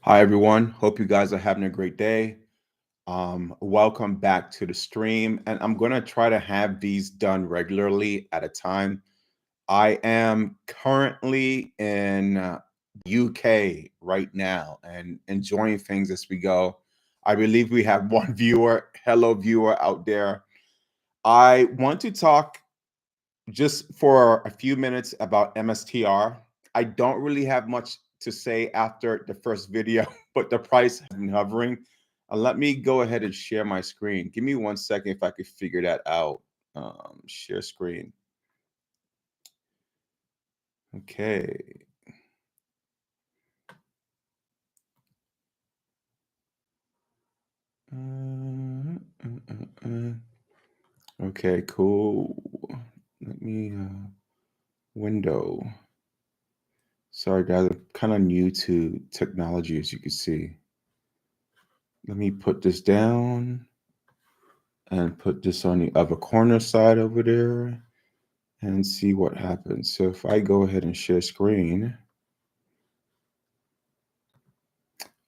Hi, everyone. Hope you guys are having a great day. Welcome back to the stream. And I'm going to try to have these done regularly at a time. I am currently in UK right now and enjoying things as we go. I believe we have one viewer. Hello, viewer out there. I want to talk just for a few minutes about MSTR. I don't really have much to say after the first video, but the price has been hovering. Let me go ahead and share my screen. Give me 1 second if I could figure that out. Share screen. Okay. Okay, cool. Let me window. Sorry, guys. I'm kind of new to technology, as you can see. Let me put this down and put this on the other corner side over there and see what happens. So if I go ahead and share screen,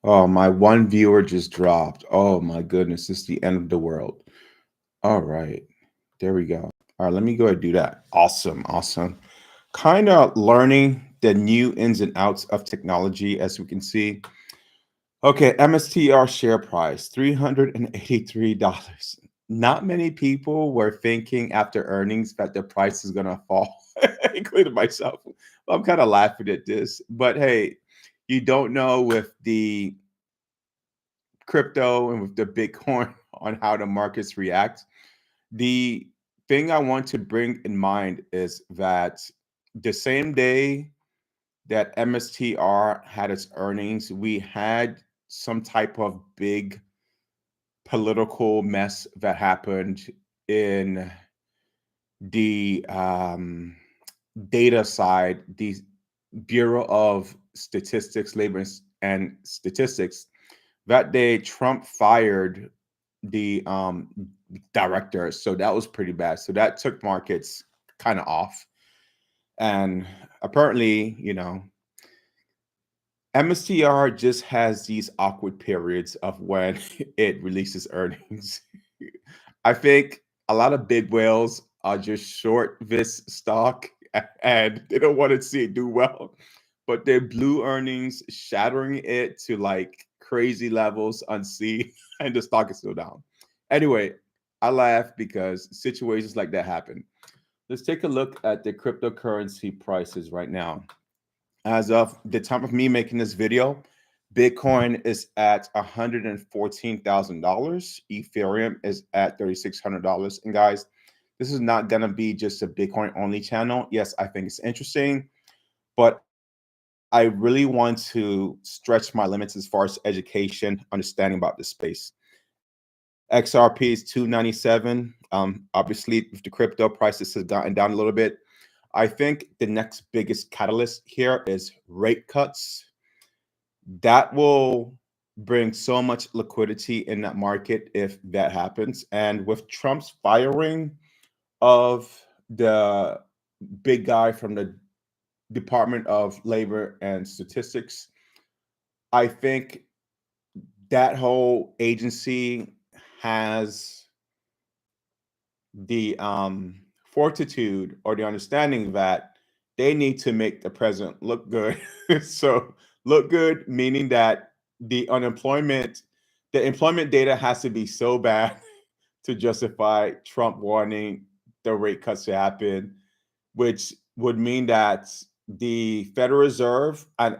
oh, my one viewer just dropped. Oh my goodness, it's the end of the world. All right, there we go. All right, let me go ahead and do that. Awesome, awesome. Kind of learning the new ins and outs of technology, as we can see. Okay, MSTR share price, $383. Not many people were thinking after earnings that the price is gonna fall, including myself. I'm kind of laughing at this, but hey, you don't know with the crypto and with the Bitcoin on how the markets react. The thing I want to bring in mind is that the same day that MSTR had its earnings, we had some type of big political mess that happened in the data side, the Bureau of Statistics, Labor and Statistics. That day, Trump fired the director, so that was pretty bad. So that took markets kind of off, and apparently, MSTR just has these awkward periods of when it releases earnings. I think a lot of big whales are just short this stock and they don't want to see it do well. But their blue earnings shattering it to like crazy levels unseen, and the stock is still down. Anyway, I laugh because situations like that happen. Let's take a look at the cryptocurrency prices right now. As of the time of me making this video, Bitcoin is at $114,000. Ethereum is at $3,600. And guys, this is not going to be just a Bitcoin only channel. Yes, I think it's interesting, but I really want to stretch my limits as far as education, understanding about this space. XRP is 297. Obviously, with the crypto prices has gotten down a little bit. I think the next biggest catalyst here is rate cuts. That will bring so much liquidity in that market if that happens. And with Trump's firing of the big guy from the Department of Labor and Statistics, I think that whole agency has the fortitude or the understanding that they need to make the president look good. So look good meaning that the employment data has to be so bad to justify Trump wanting the rate cuts to happen, which would mean that the Federal Reserve, and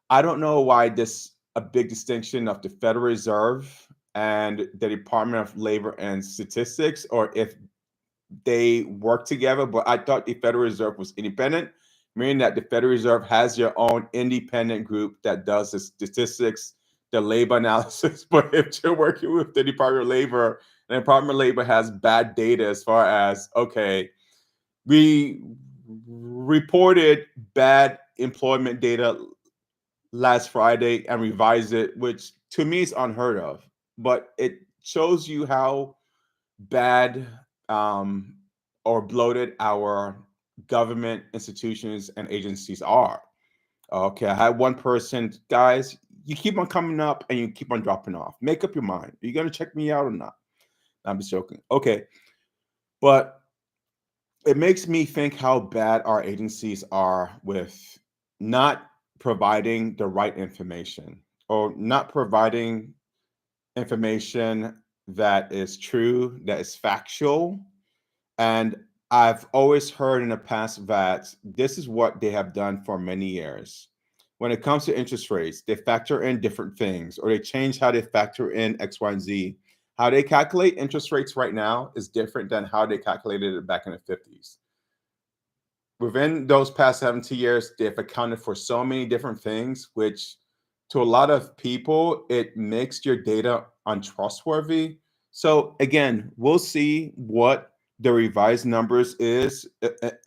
I don't know why this a big distinction of the Federal Reserve and the Department of Labor and Statistics, or if they work together, but I thought the Federal Reserve was independent, meaning that the Federal Reserve has their own independent group that does the statistics, the labor analysis. But if you're working with the Department of Labor, and the Department of Labor has bad data as far as, okay, we reported bad employment data last Friday and revised it, which to me is unheard of, but it shows you how bad or bloated our government institutions and agencies are. Okay, I had one person, guys. you keep on coming up and you keep on dropping off. Make up your mind. Are you going to check me out or not? I'm just joking. Okay. But it makes me think how bad our agencies are with not providing the right information or not providing information that is true, that is factual. And I've always heard in the past that this is what they have done for many years. When it comes to interest rates, they factor in different things or they change how they factor in X, Y, and Z. How they calculate interest rates right now is different than how they calculated it back in the 50s. Within those past 70 years, they've accounted for so many different things, which to a lot of people, it makes your data untrustworthy. So again, we'll see what the revised numbers is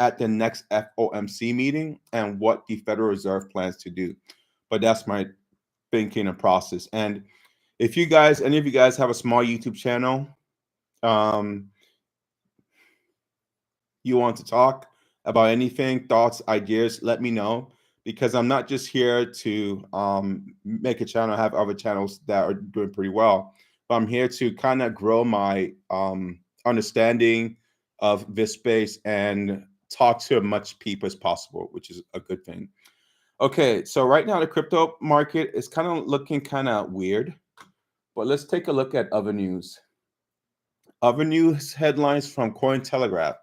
at the next FOMC meeting and what the Federal Reserve plans to do. But that's my thinking and process. And if you guys, any of you guys have a small YouTube channel, um, you want to talk about anything, thoughts, ideas, let me know because I'm not just here to make a channel, have other channels that are doing pretty well, but I'm here to kind of grow my understanding of this space and talk to as much people as possible, which is a good thing. Okay, so right now the crypto market is kind of looking kind of weird, but let's take a look at other news. Other news headlines from Cointelegraph.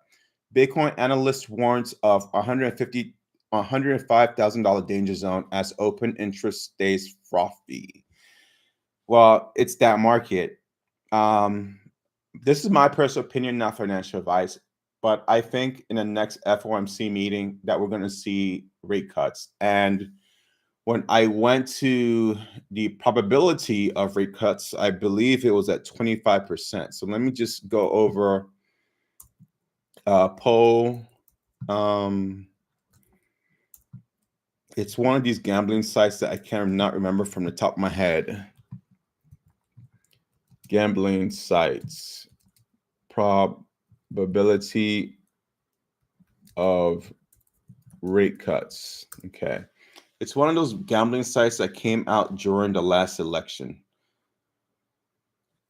Bitcoin analyst warns of $105,000 danger zone as open interest stays frothy. Well, it's that market. This is my personal opinion, not financial advice, but I think in the next FOMC meeting that we're going to see rate cuts. And when I went to the probability of rate cuts, I believe it was at 25%. So let me just go over poll. It's one of these gambling sites that I cannot remember from the top of my head. Gambling sites. Probability of rate cuts. Okay. It's one of those gambling sites that came out during the last election.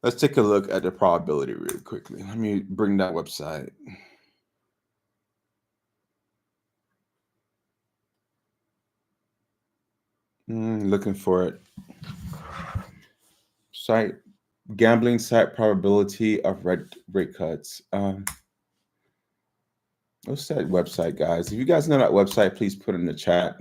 Let's take a look at the probability really quickly. Let me bring that website. Looking for it. Site gambling site probability of rate cuts. What's that website, guys? If you guys know that website, please put it in the chat.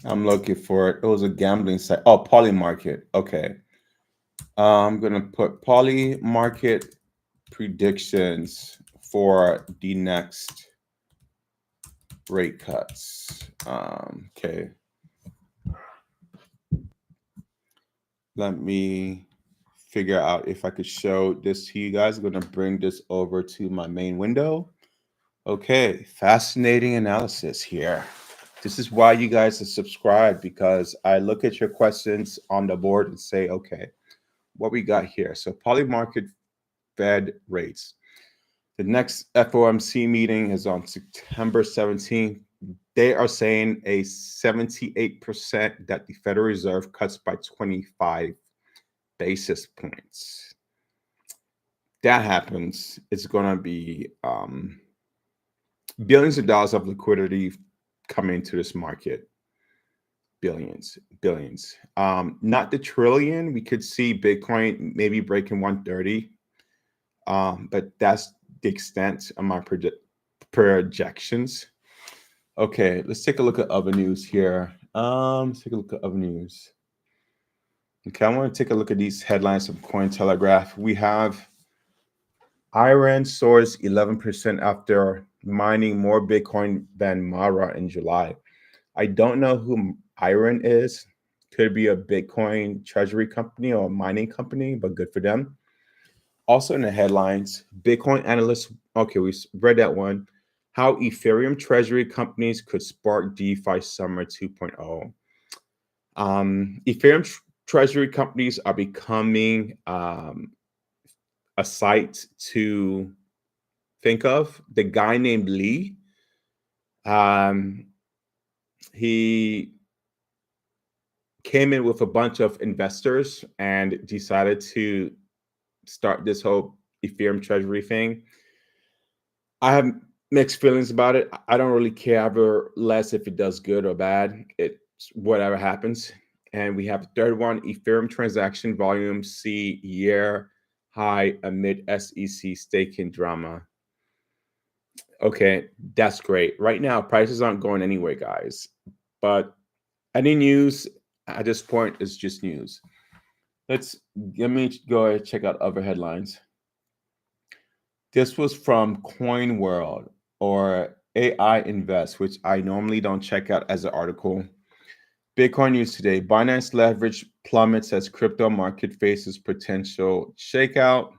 I'm looking for it. It was a gambling site. Oh, Polymarket. Okay. I'm going to put Polymarket predictions for the next rate cuts. Okay. Let me figure out if I could show this to you guys. I'm going to bring this over to my main window. Okay. Fascinating analysis here. This is why you guys are subscribed, because I look at your questions on the board and say, okay, what we got here. So Polymarket Fed rates. The next FOMC meeting is on September 17th. They are saying a 78% that the Federal Reserve cuts by 25 basis points. That happens, it's going to be billions of dollars of liquidity coming into this market. Billions. Not the trillion. We could see Bitcoin maybe breaking 130. But that's the extent of my projections. Okay, let's take a look at other news here. Let's take a look at other news. Okay, I want to take a look at these headlines from Cointelegraph. We have Iran soars 11% after mining more Bitcoin than Mara in July. I don't know who Iran is. Could be a Bitcoin treasury company or a mining company, but good for them. Also in the headlines, Bitcoin analysts, okay, we read that one. How Ethereum treasury companies could spark DeFi Summer 2.0. Ethereum treasury companies are becoming a site to think of. The guy named Lee, um, he came in with a bunch of investors and decided to start this whole Ethereum treasury thing. I have mixed feelings about it. I don't really care ever less if it does good or bad. It's whatever happens. And we have the third one, Ethereum transaction volume see year high amid SEC staking drama. Okay, that's great. Right now, prices aren't going anywhere, guys. But any news at this point is just news. Let me go ahead and check out other headlines. This was from Coin World or AI Invest, which I normally don't check out as an article. Bitcoin news today. Binance leverage plummets as crypto market faces potential shakeout.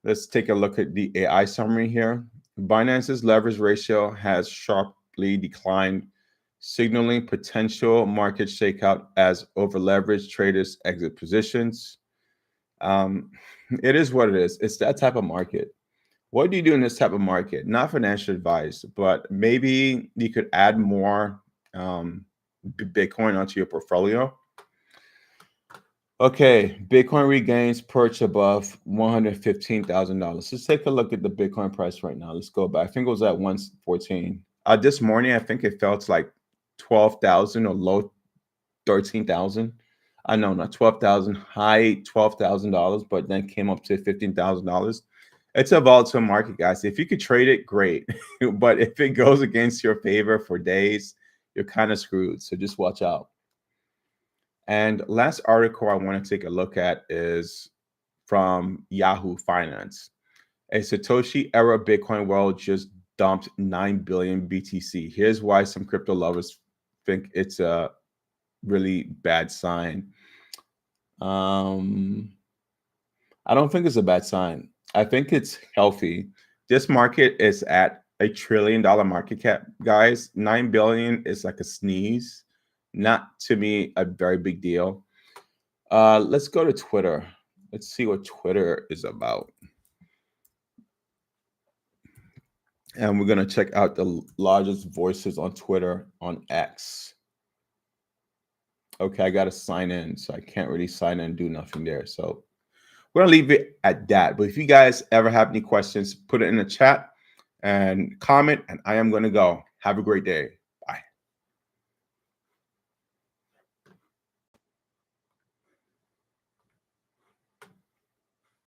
Let's take a look at the AI summary here. Binance's leverage ratio has sharply declined, signaling potential market shakeout as over-leveraged traders exit positions. It is what it is. It's that type of market. What do you do in this type of market? Not financial advice, but maybe you could add more Bitcoin onto your portfolio. Okay, Bitcoin regains perch above $115,000. Let's take a look at the Bitcoin price right now. Let's go back. I think it was at 114. This morning, I think it fell to like 12,000 or low 13,000. I know, not 12,000, high $12,000, but then came up to $15,000. It's a volatile market, guys. If you could trade it, great. But if it goes against your favor for days, you're kind of screwed. So just watch out. And last article I want to take a look at is from Yahoo Finance. A Satoshi era Bitcoin world just dumped 9 billion BTC. Here's why some crypto lovers think it's a really bad sign. I don't think it's a bad sign. I think it's healthy. This market is at $1 trillion market cap, guys. 9 billion is like a sneeze. Not to me a very big deal. Let's go to Twitter. Let's see what Twitter is about. And we're going to check out the largest voices on Twitter on X. Okay, I got to sign in, so I can't really sign in and do nothing there. So we're going to leave it at that. But if you guys ever have any questions, put it in the chat and comment, and I am going to go. Have a great day.